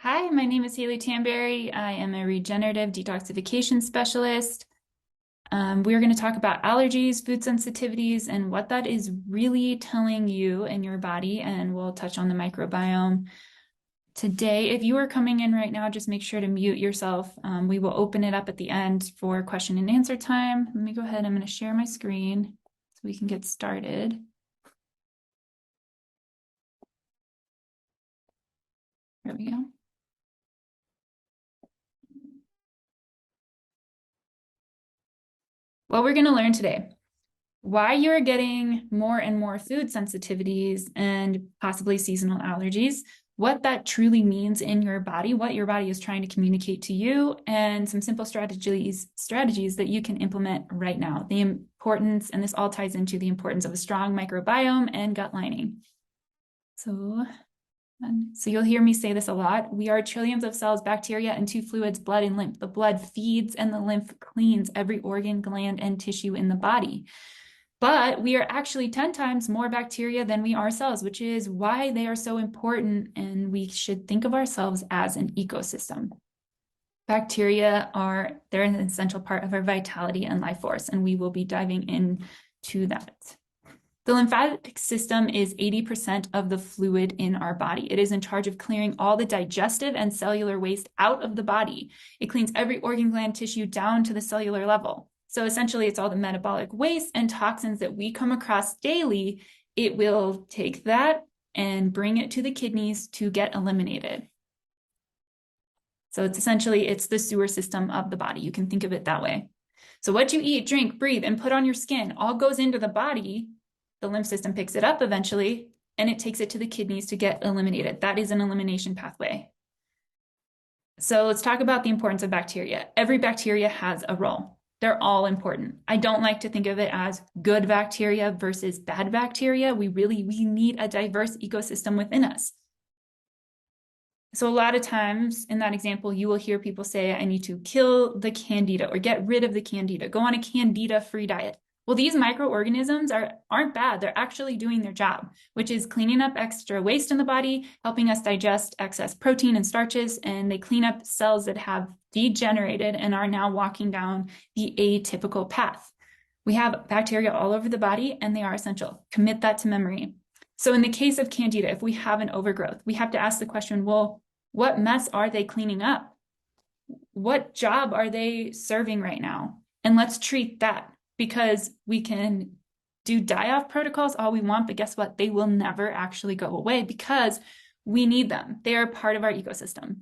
Hi, my name is Haley Tanberry. I am a regenerative detoxification specialist. We're going to talk about allergies, food sensitivities, and what that is really telling you and your body, and we'll touch on the microbiome. Today, if you are coming in right now, just make sure to mute yourself. We will open it up at the end for question and answer time. Let me go ahead. I'm going to share my screen so we can get started. There we go. What we're going to learn today: why you're getting more and more food sensitivities and possibly seasonal allergies, what that truly means in your body, what your body is trying to communicate to you, and some simple strategies that you can implement right now. The importance, and this all ties into the importance of a strong microbiome and gut lining. So you'll hear me say this a lot. We are trillions of cells, bacteria, and two fluids, blood and lymph. The blood feeds and the lymph cleans every organ, gland, and tissue in the body. But we are actually 10 times more bacteria than we are cells, which is why they are so important, and we should think of ourselves as an ecosystem. Bacteria they're an essential part of our vitality and life force, and we will be diving into that. The lymphatic system is 80% of the fluid in our body. It is in charge of clearing all the digestive and cellular waste out of the body. It cleans every organ, gland, tissue down to the cellular level. So essentially, it's all the metabolic waste and toxins that we come across daily. It will take that and bring it to the kidneys to get eliminated. So it's the sewer system of the body. You can think of it that way. So what you eat, drink, breathe, and put on your skin all goes into the body. The lymph system picks it up eventually, and it takes it to the kidneys to get eliminated. That is an elimination pathway. So let's talk about the importance of bacteria. Every bacteria has a role. They're all important. I don't like to think of it as good bacteria versus bad bacteria. We need a diverse ecosystem within us. So a lot of times in that example, you will hear people say, I need to kill the candida or get rid of the candida, go on a candida-free diet. Well, these microorganisms aren't bad. They're actually doing their job, which is cleaning up extra waste in the body, helping us digest excess protein and starches, and they clean up cells that have degenerated and are now walking down the atypical path. We have bacteria all over the body, and they are essential. Commit that to memory. So in the case of candida, if we have an overgrowth, we have to ask the question, well, what mess are they cleaning up? What job are they serving right now? And let's treat that, because we can do die-off protocols all we want, but guess what? They will never actually go away because we need them. They are part of our ecosystem.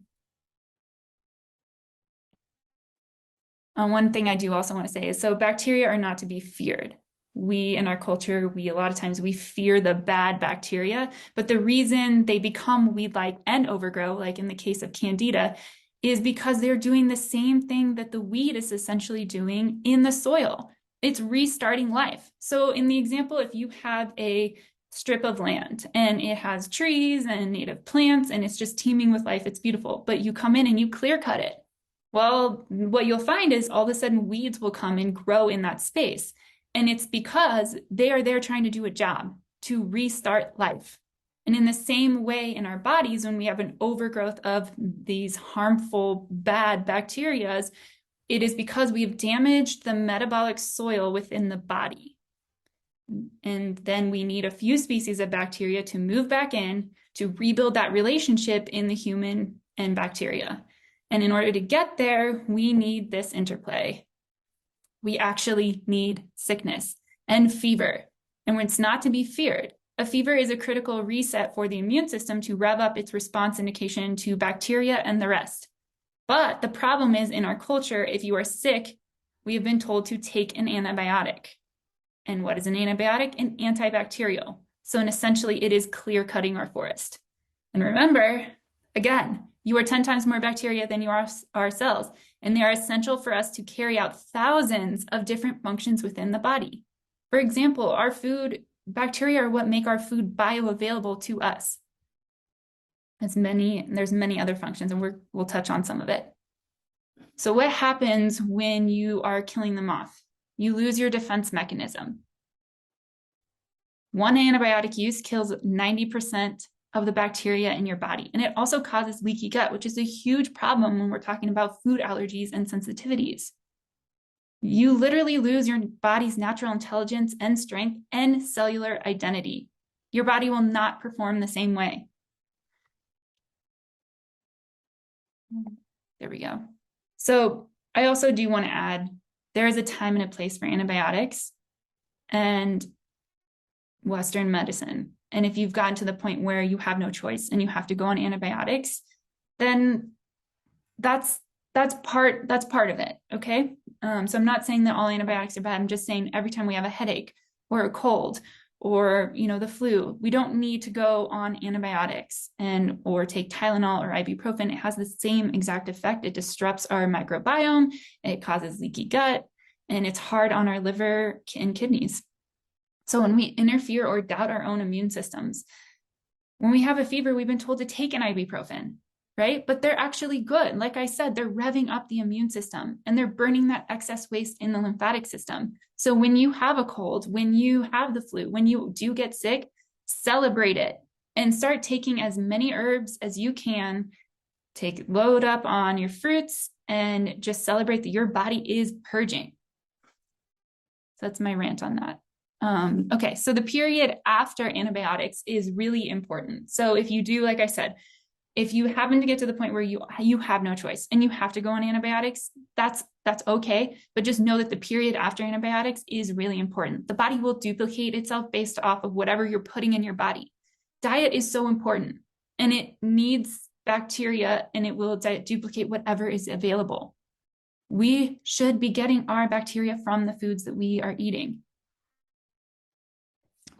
One thing I do also want to say is, so bacteria are not to be feared. We, in our culture, a lot of times we fear the bad bacteria, but the reason they become weed-like and overgrow, like in the case of candida, is because they're doing the same thing that the weed is essentially doing in the soil. It's restarting life. So in the example, if you have a strip of land and it has trees and native plants and it's just teeming with life, it's beautiful, but you come in and you clear cut it. Well, what you'll find is all of a sudden weeds will come and grow in that space. And it's because they are there trying to do a job to restart life. And in the same way in our bodies, when we have an overgrowth of these harmful, bad bacteria, it is because we've damaged the metabolic soil within the body. And then we need a few species of bacteria to move back in to rebuild that relationship in the human and bacteria. And in order to get there, we need this interplay. We actually need sickness and fever, and it's not to be feared. A fever is a critical reset for the immune system to rev up its response indication to bacteria and the rest. But the problem is, in our culture, if you are sick, we have been told to take an antibiotic. And what is an antibiotic? An antibacterial. So essentially, it is clear cutting our forest. And remember, again, you are 10 times more bacteria than you are cells, and they are essential for us to carry out thousands of different functions within the body. For example, bacteria are what make our food bioavailable to us. There's many other functions, and we'll touch on some of it. So what happens when you are killing them off? You lose your defense mechanism. One antibiotic use kills 90% of the bacteria in your body. And it also causes leaky gut, which is a huge problem when we're talking about food allergies and sensitivities. You literally lose your body's natural intelligence and strength and cellular identity. Your body will not perform the same way. There we go. So I also do want to add, there is a time and a place for antibiotics and Western medicine. And if you've gotten to the point where you have no choice and you have to go on antibiotics, then that's part of it. Okay. So I'm not saying that all antibiotics are bad. I'm just saying every time we have a headache or a cold or, the flu, we don't need to go on antibiotics or take Tylenol or ibuprofen. It has the same exact effect. It disrupts our microbiome. It causes leaky gut, and it's hard on our liver and kidneys. So when we interfere or doubt our own immune systems, when we have a fever, we've been told to take an ibuprofen, right? But they're actually good. Like I said, they're revving up the immune system and they're burning that excess waste in the lymphatic system. So when you have a cold, when you have the flu, when you do get sick, celebrate it and start taking as many herbs as you can. Load up on your fruits and just celebrate that your body is purging. So that's my rant on that. Okay, so the period after antibiotics is really important. So if you do, like I said, if you happen to get to the point where you have no choice and you have to go on antibiotics, that's okay. But just know that the period after antibiotics is really important. The body will duplicate itself based off of whatever you're putting in your body. Diet is so important, and it needs bacteria, and it will duplicate whatever is available. We should be getting our bacteria from the foods that we are eating.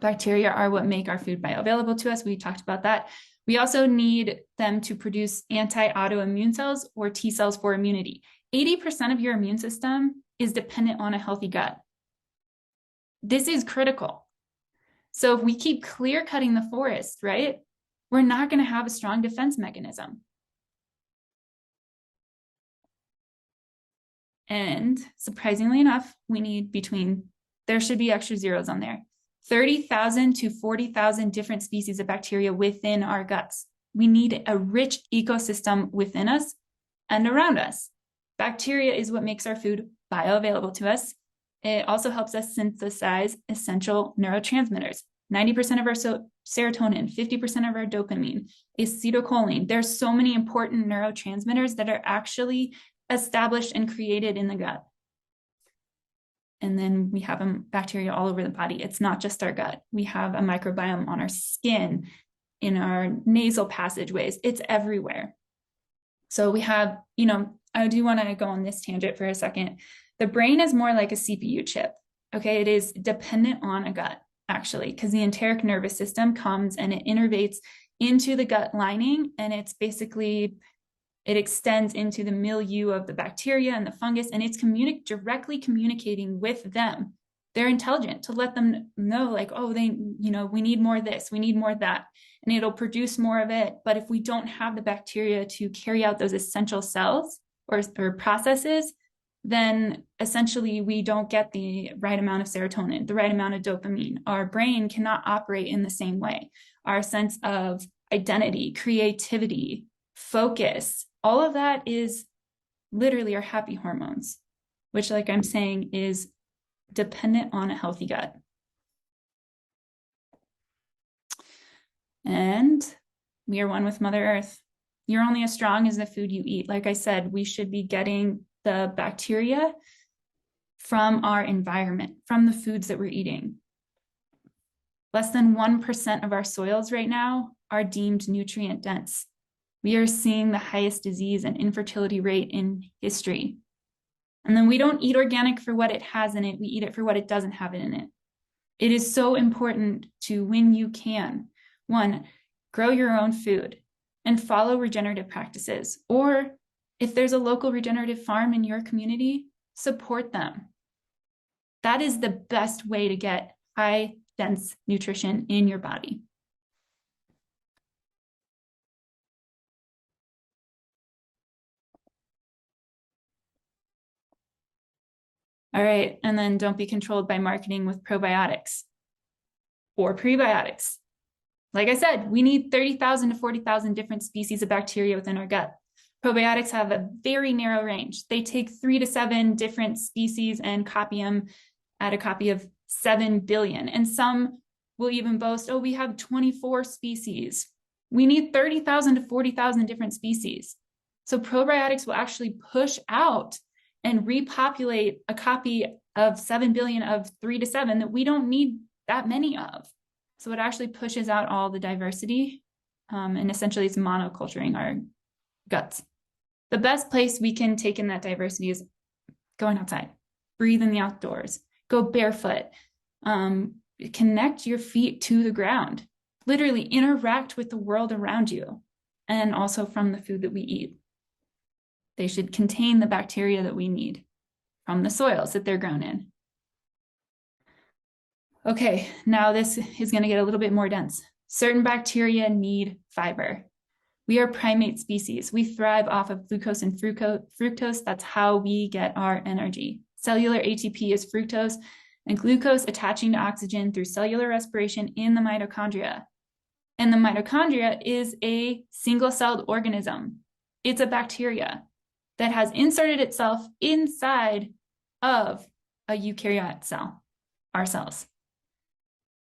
Bacteria are what make our food bioavailable to us. We talked about that. We also need them to produce anti-autoimmune cells or T cells for immunity. 80% of your immune system is dependent on a healthy gut. This is critical. So if we keep clear cutting the forest, right, we're not going to have a strong defense mechanism. And surprisingly enough, we need there should be extra zeros on there, 30,000 to 40,000 different species of bacteria within our guts. We need a rich ecosystem within us and around us. Bacteria is what makes our food bioavailable to us. It also helps us synthesize essential neurotransmitters. 90% of our serotonin, 50% of our dopamine, acetylcholine. There's so many important neurotransmitters that are actually established and created in the gut. And then we have bacteria all over the body. It's not just our gut. We have a microbiome on our skin, in our nasal passageways. It's everywhere. So we have, I do want to go on this tangent for a second. The brain is more like a CPU chip. Okay, it is dependent on a gut, actually, because the enteric nervous system comes and it innervates into the gut lining, and it's basically, it extends into the milieu of the bacteria and the fungus, and it's directly communicating with them. They're intelligent to let them know, like, oh, we need more of this, we need more of that, and it'll produce more of it. But if we don't have the bacteria to carry out those essential cells or processes, then essentially we don't get the right amount of serotonin, the right amount of dopamine. Our brain cannot operate in the same way. Our sense of identity, creativity, focus, all of that is literally our happy hormones, which, like I'm saying, is dependent on a healthy gut. And we are one with Mother Earth. You're only as strong as the food you eat. Like I said, we should be getting the bacteria from our environment, from the foods that we're eating. Less than 1% of our soils right now are deemed nutrient dense. We are seeing the highest disease and infertility rate in history. And then we don't eat organic for what it has in it. We eat it for what it doesn't have in it. It is so important to, when you can, one, grow your own food and follow regenerative practices. Or if there's a local regenerative farm in your community, support them. That is the best way to get high dense nutrition in your body. All right, and then don't be controlled by marketing with probiotics or prebiotics. Like I said, we need 30,000 to 40,000 different species of bacteria within our gut. Probiotics have a very narrow range. They take 3 to 7 different species and copy them at a copy of 7 billion. And some will even boast, oh, we have 24 species. We need 30,000 to 40,000 different species. So probiotics will actually push out and repopulate a copy of 7 billion of 3 to 7 that we don't need that many of. So it actually pushes out all the diversity, and essentially it's monoculturing our guts. The best place we can take in that diversity is going outside, breathe in the outdoors, go barefoot, connect your feet to the ground, literally interact with the world around you, and also from the food that we eat. They should contain the bacteria that we need from the soils that they're grown in. Okay, now this is going to get a little bit more dense. Certain bacteria need fiber. We are primate species. We thrive off of glucose and fructose. That's how we get our energy. Cellular ATP is fructose and glucose attaching to oxygen through cellular respiration in the mitochondria. And the mitochondria is a single-celled organism. It's a bacteria that has inserted itself inside of a eukaryote cell, our cells.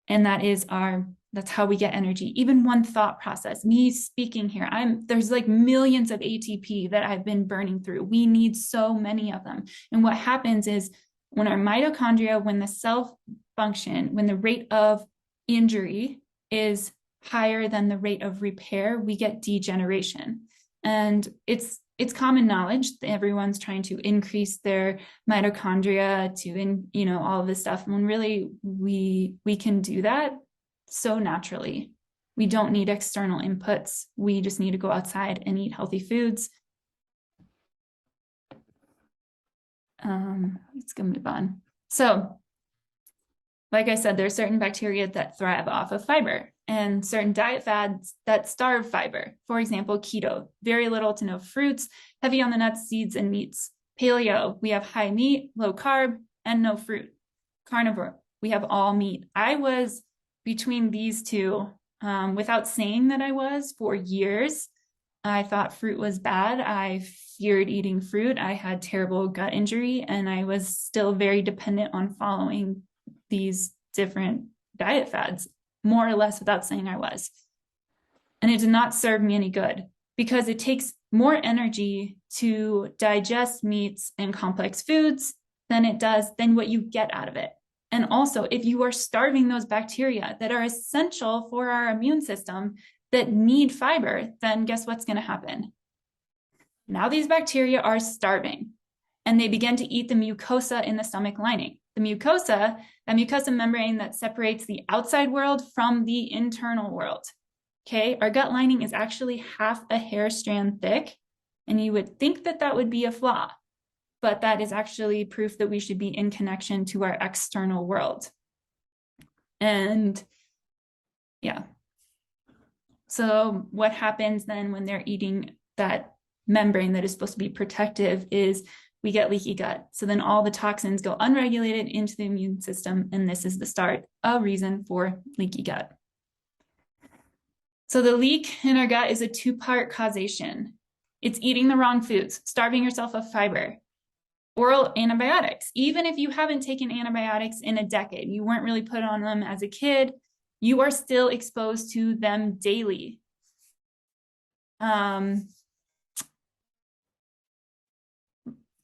And that's how we get energy. Even one thought process, me speaking here, there's like millions of ATP that I've been burning through. We need so many of them. And what happens is when our mitochondria, when the cell function, when the rate of injury is higher than the rate of repair, we get degeneration. And it's common knowledge that everyone's trying to increase their mitochondria to, all of this stuff. When really we can do that so naturally. We don't need external inputs. We just need to go outside and eat healthy foods. Let's go move on. So, like I said, there are certain bacteria that thrive off of fiber and certain diet fads that starve fiber. For example, keto, very little to no fruits, heavy on the nuts, seeds, and meats. Paleo, we have high meat, low carb, and no fruit. Carnivore, we have all meat. I was between these two without saying that I was for years. I thought fruit was bad. I feared eating fruit. I had terrible gut injury, and I was still very dependent on following these different diet fads, more or less without saying I was. And it did not serve me any good because it takes more energy to digest meats and complex foods than what you get out of it. And also, if you are starving those bacteria that are essential for our immune system that need fiber, then guess what's going to happen? Now these bacteria are starving and they begin to eat the mucosa in the stomach lining. The mucosa, that mucosa membrane that separates the outside world from the internal world. Okay, our gut lining is actually half a hair strand thick, and you would think that that would be a flaw, but that is actually proof that we should be in connection to our external world. And yeah. So what happens then when they're eating that membrane that is supposed to be protective is we get leaky gut. So then all the toxins go unregulated into the immune system, and this is the start, a reason for leaky gut. So the leak in our gut is a two-part causation. It's eating the wrong foods, starving yourself of fiber. Oral antibiotics, even if you haven't taken antibiotics in a decade, you weren't really put on them as a kid, you are still exposed to them daily.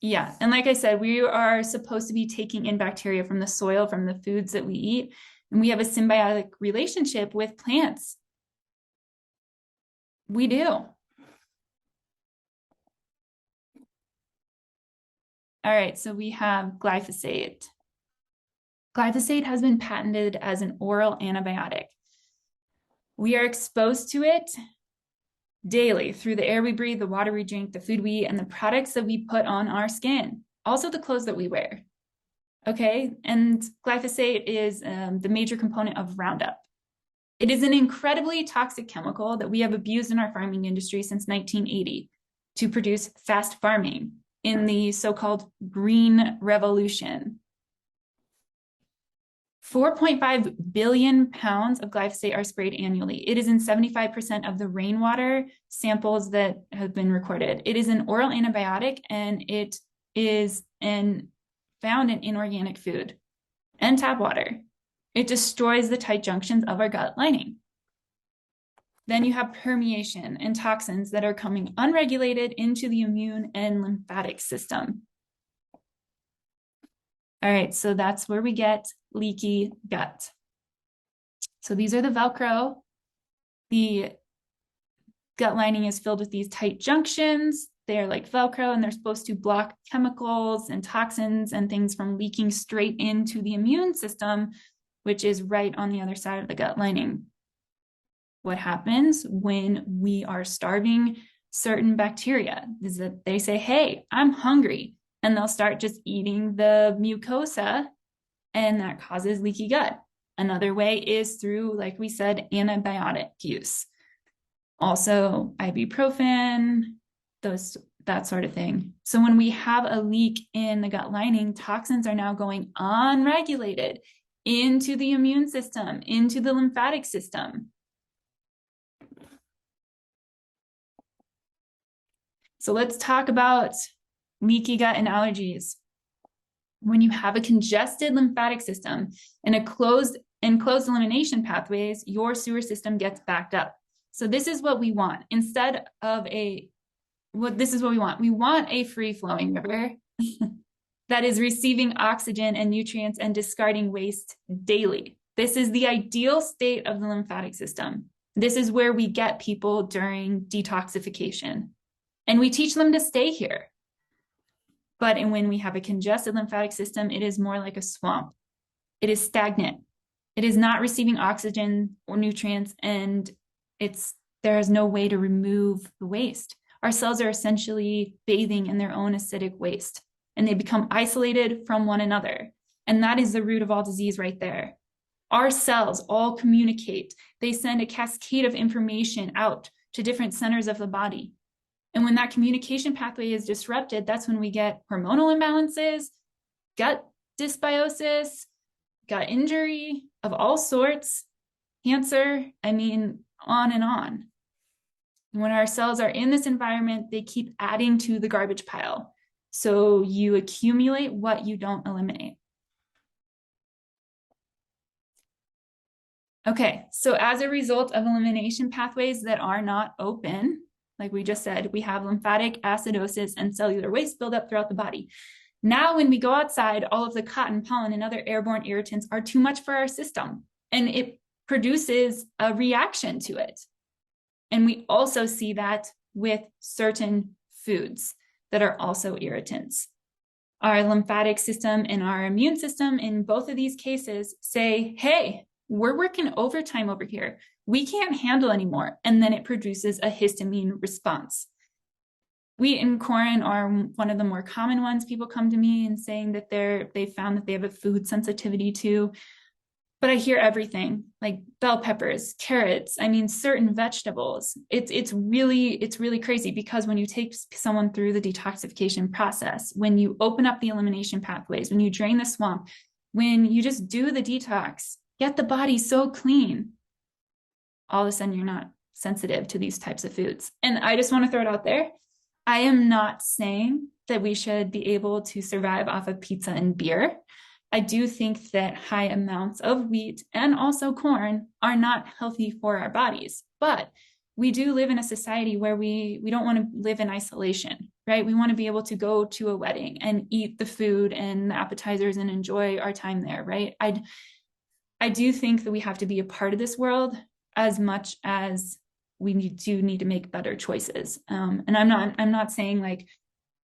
Yeah, and like I said, we are supposed to be taking in bacteria from the soil, from the foods that we eat, and we have a symbiotic relationship with plants. We do. All right, so we have glyphosate. Glyphosate has been patented as an oral antibiotic. We are exposed to it daily through the air we breathe, the water we drink, the food we eat, and the products that we put on our skin, also the clothes that we wear. Okay, and glyphosate is the major component of Roundup. It is an incredibly toxic chemical that we have abused in our farming industry since 1980 to produce fast farming in the so-called Green Revolution. 4.5 billion pounds of glyphosate are sprayed annually. It is in 75% of the rainwater samples that have been recorded. It is an oral antibiotic, and it is found in inorganic food and tap water. It destroys the tight junctions of our gut lining. Then you have permeation and toxins that are coming unregulated into the immune and lymphatic system. All right, so that's where we get leaky gut. So these are the Velcro. The gut lining is filled with these tight junctions. They are like Velcro, and they're supposed to block chemicals and toxins and things from leaking straight into the immune system, which is right on the other side of the gut lining. What happens when we are starving certain bacteria is that they say, hey, I'm hungry, and they'll start just eating the mucosa, and that causes leaky gut. Another way is through, like we said, antibiotic use. Also ibuprofen, that sort of thing. So when we have a leak in the gut lining, toxins are now going unregulated into the immune system, into the lymphatic system. So let's talk about leaky gut and allergies. When you have a congested lymphatic system and enclosed elimination pathways, your sewer system gets backed up. So this is what we want. This is what we want. We want a free-flowing river that is receiving oxygen and nutrients and discarding waste daily. This is the ideal state of the lymphatic system. This is where we get people during detoxification. And we teach them to stay here. But when we have a congested lymphatic system, it is more like a swamp. It is stagnant. It is not receiving oxygen or nutrients, and there is no way to remove the waste. Our cells are essentially bathing in their own acidic waste, and they become isolated from one another. And that is the root of all disease right there. Our cells all communicate. They send a cascade of information out to different centers of the body. And when that communication pathway is disrupted, that's when we get hormonal imbalances, gut dysbiosis, gut injury of all sorts, cancer, on and on. When our cells are in this environment, they keep adding to the garbage pile. So you accumulate what you don't eliminate. Okay, so as a result of elimination pathways that are not open, like we just said, we have lymphatic acidosis and cellular waste buildup throughout the body. Now, when we go outside, all of the cotton, pollen, and other airborne irritants are too much for our system, and it produces a reaction to it. And we also see that with certain foods that are also irritants. Our lymphatic system and our immune system in both of these cases say, hey, we're working overtime over here. We can't handle anymore. And then it produces a histamine response. Wheat and corn are one of the more common ones. People come to me and saying that they found that they have a food sensitivity to. But I hear everything, like bell peppers, carrots, certain vegetables. It's really crazy, because when you take someone through the detoxification process, when you open up the elimination pathways, when you drain the swamp, when you just do the detox, get the body so clean, all of a sudden you're not sensitive to these types of foods. And I just want to throw it out there. I am not saying that we should be able to survive off of pizza and beer. I do think that high amounts of wheat and also corn are not healthy for our bodies, but we do live in a society where we don't want to live in isolation, right? We want to be able to go to a wedding and eat the food and the appetizers and enjoy our time there, right? I do think that we have to be a part of this world as much as we do need to make better choices. And I'm not saying like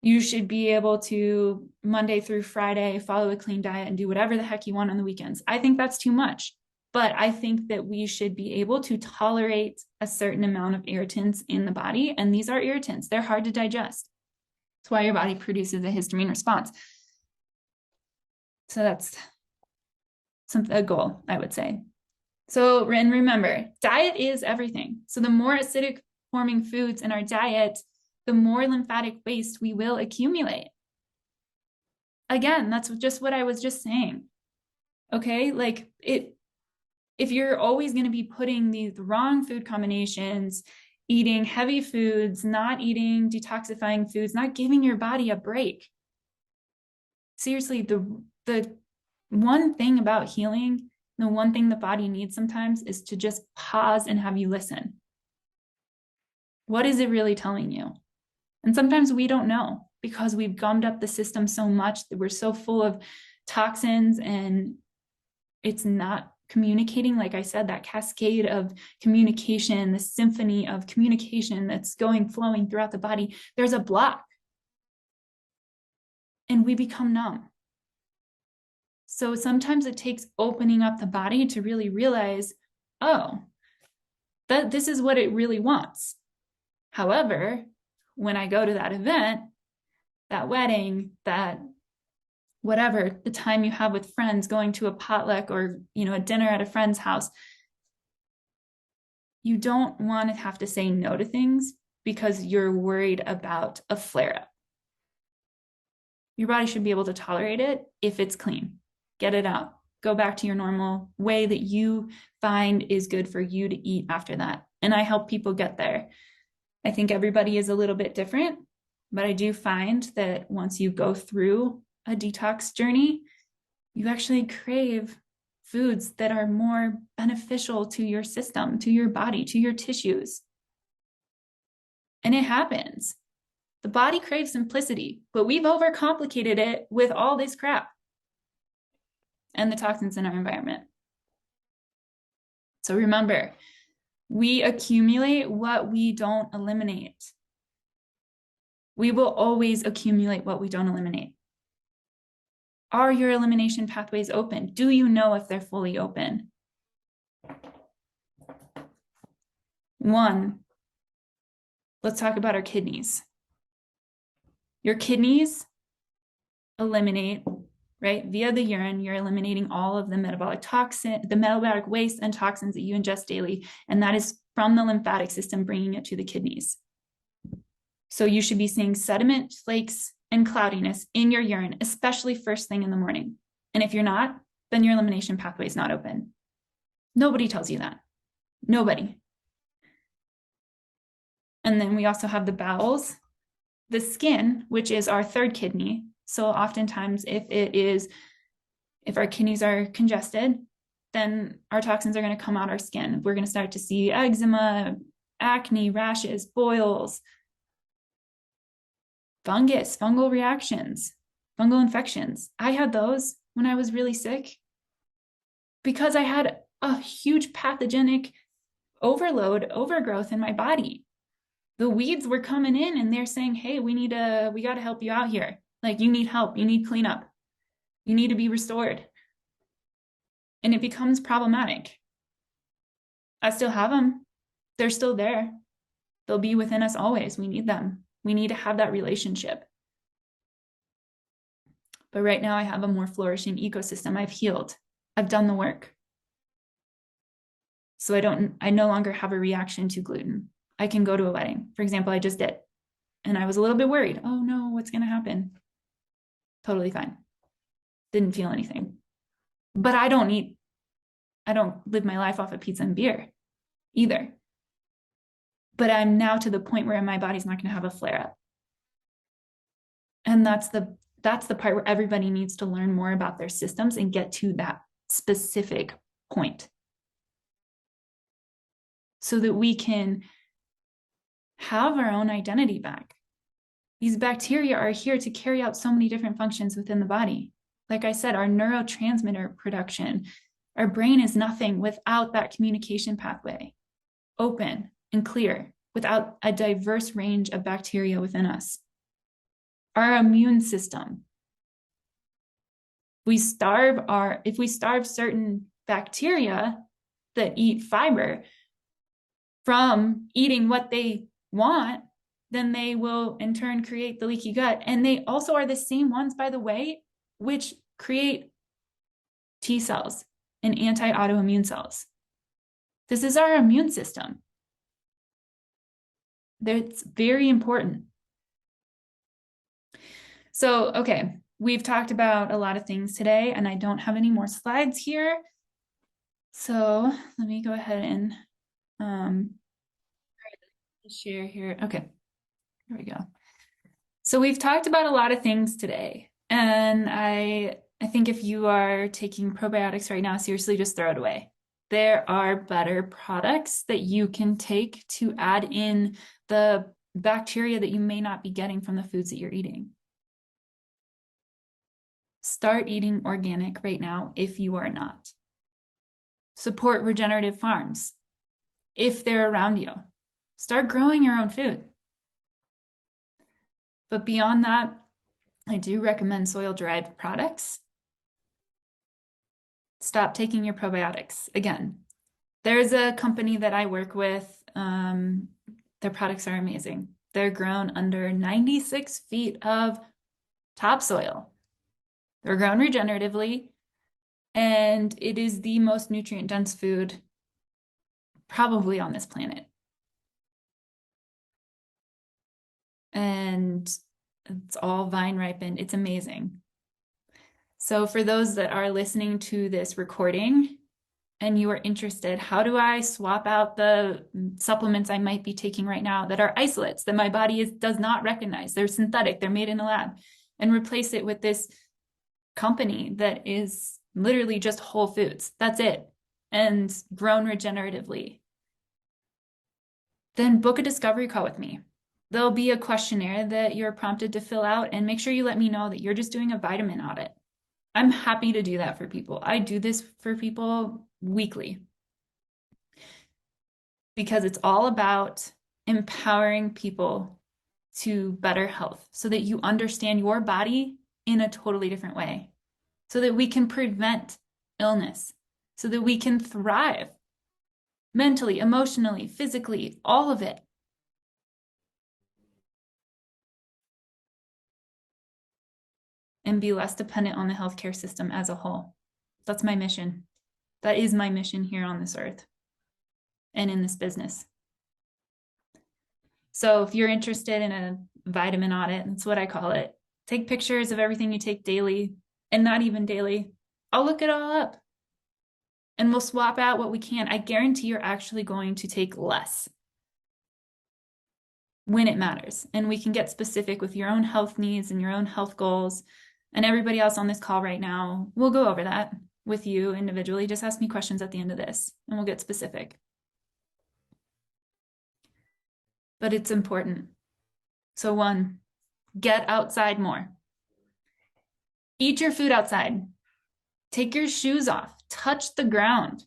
you should be able to Monday through Friday follow a clean diet and do whatever the heck you want on the weekends. I think that's too much. But I think that we should be able to tolerate a certain amount of irritants in the body. And these are irritants. They're hard to digest. That's why your body produces a histamine response. So that's a goal, I would say. So, and remember, diet is everything. So the more acidic forming foods in our diet, the more lymphatic waste we will accumulate. Again, that's just what I was just saying. Okay, like if you're always going to be putting the wrong food combinations, eating heavy foods, not eating detoxifying foods, not giving your body a break. Seriously, the one thing about healing, the one thing the body needs sometimes is to just pause and have you listen. What is it really telling you? And sometimes we don't know because we've gummed up the system so much that we're so full of toxins and it's not communicating. Like I said, that cascade of communication, the symphony of communication that's flowing throughout the body, there's a block and we become numb. So sometimes it takes opening up the body to really realize, oh, that this is what it really wants. However, when I go to that event, that wedding, that whatever, the time you have with friends, going to a potluck or, a dinner at a friend's house, you don't want to have to say no to things because you're worried about a flare-up. Your body should be able to tolerate it if it's clean. Get it out. Go back to your normal way that you find is good for you to eat after that. And I help people get there. I think everybody is a little bit different, but I do find that once you go through a detox journey, you actually crave foods that are more beneficial to your system, to your body, to your tissues. And it happens. The body craves simplicity, but we've overcomplicated it with all this crap and the toxins in our environment. So remember, we accumulate what we don't eliminate. We will always accumulate what we don't eliminate. Are your elimination pathways open? Do you know if they're fully open? One, let's talk about our kidneys. Your kidneys eliminate, right, via the urine, you're eliminating all of the metabolic waste and toxins that you ingest daily, and that is from the lymphatic system bringing it to the kidneys. So you should be seeing sediment, flakes, and cloudiness in your urine, especially first thing in the morning. And if you're not, then your elimination pathway is not open. Nobody tells you that. Nobody. And then we also have the bowels, the skin, which is our third kidney. So oftentimes if our kidneys are congested, then our toxins are going to come out our skin. We're going to start to see eczema, acne, rashes, boils, fungus, fungal reactions, fungal infections. I had those when I was really sick because I had a huge pathogenic overgrowth in my body. The weeds were coming in and they're saying, hey, we got to help you out here. Like, you need help, you need cleanup, you need to be restored. And it becomes problematic. I still have them. They're still there. They'll be within us always. We need them. We need to have that relationship. But right now I have a more flourishing ecosystem. I've healed. I've done the work. So I no longer have a reaction to gluten. I can go to a wedding. For example, I just did. And I was a little bit worried. Oh no, what's going to happen? Totally fine. Didn't feel anything. But I don't live my life off of pizza and beer either. But I'm now to the point where my body's not going to have a flare up. And that's the part where everybody needs to learn more about their systems and get to that specific point so that we can have our own identity back. These bacteria are here to carry out so many different functions within the body. Like I said, our neurotransmitter production, our brain is nothing without that communication pathway open and clear, without a diverse range of bacteria within us. Our immune system. If we starve certain bacteria that eat fiber from eating what they want, then they will in turn create the leaky gut. And they also are the same ones, by the way, which create T cells and anti-autoimmune cells. This is our immune system. That's very important. So, okay, we've talked about a lot of things today, and I don't have any more slides here. So let me go ahead and share here. Okay, here we go. So we've talked about a lot of things today, and I think if you are taking probiotics right now, seriously, just throw it away. There are better products that you can take to add in the bacteria that you may not be getting from the foods that you're eating. Start eating organic right now if you are not. Support regenerative farms if they're around you. Start growing your own food. But beyond that, I do recommend soil-derived products. Stop taking your probiotics. Again, there's a company that I work with. Their products are amazing. They're grown under 96 feet of topsoil. They're grown regeneratively, and it is the most nutrient-dense food probably on this planet. And it's all vine ripened. It's amazing. So for those that are listening to this recording and you are interested, how do I swap out the supplements I might be taking right now that are isolates that my body does not recognize? They're synthetic, they're made in a lab, and replace it with this company that is literally just whole foods. That's it. And grown regeneratively. Then book a discovery call with me. There'll be a questionnaire that you're prompted to fill out, and make sure you let me know that you're just doing a vitamin audit. I'm happy to do that for people. I do this for people weekly because it's all about empowering people to better health so that you understand your body in a totally different way, so that we can prevent illness, so that we can thrive mentally, emotionally, physically, all of it. And be less dependent on the healthcare system as a whole. That's my mission. That is my mission here on this earth and in this business. So if you're interested in a vitamin audit, that's what I call it. Take pictures of everything you take daily and not even daily. I'll look it all up and we'll swap out what we can. I guarantee you're actually going to take less when it matters. And we can get specific with your own health needs and your own health goals. And everybody else on this call right now, we'll go over that with you individually. Just ask me questions at the end of this and we'll get specific. But it's important. So 1, get outside more. Eat your food outside. Take your shoes off. Touch the ground.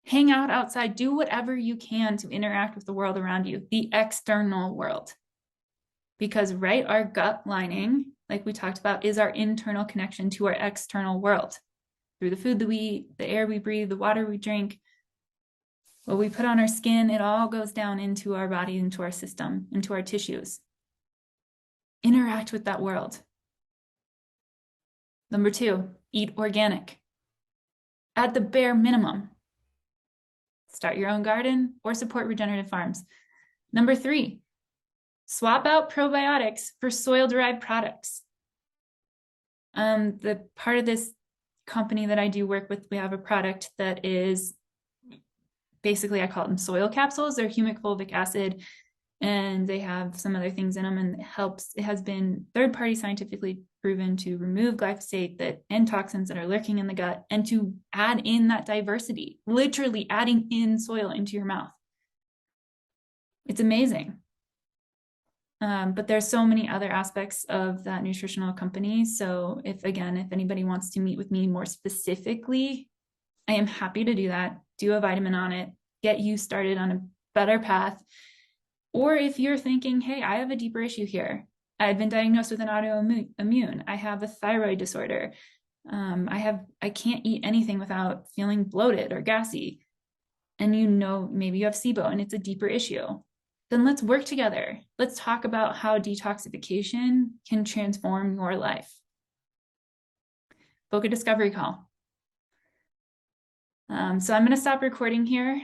Hang out outside. Do whatever you can to interact with the world around you, the external world. Because, right, our gut lining, like we talked about, is our internal connection to our external world. Through the food that we eat, the air we breathe, the water we drink, what we put on our skin, it all goes down into our body, into our system, into our tissues. Interact with that world. Number 2, eat organic. At the bare minimum. Start your own garden or support regenerative farms. Number 3, swap out probiotics for soil-derived products. The part of this company that I do work with, we have a product that is basically, I call them soil capsules. They're humic fulvic acid, and they have some other things in them, and it has been third-party scientifically proven to remove glyphosate and toxins that are lurking in the gut and to add in that diversity, literally adding in soil into your mouth. It's amazing. But there's so many other aspects of that nutritional company. So if anybody wants to meet with me more specifically, I am happy to do that. Do a vitamin on it, get you started on a better path. Or if you're thinking, hey, I have a deeper issue here. I've been diagnosed with an autoimmune. I have a thyroid disorder. I can't eat anything without feeling bloated or gassy. And maybe you have SIBO and it's a deeper issue. Then let's work together. Let's talk about how detoxification can transform your life. Book a discovery call. So I'm going to stop recording here.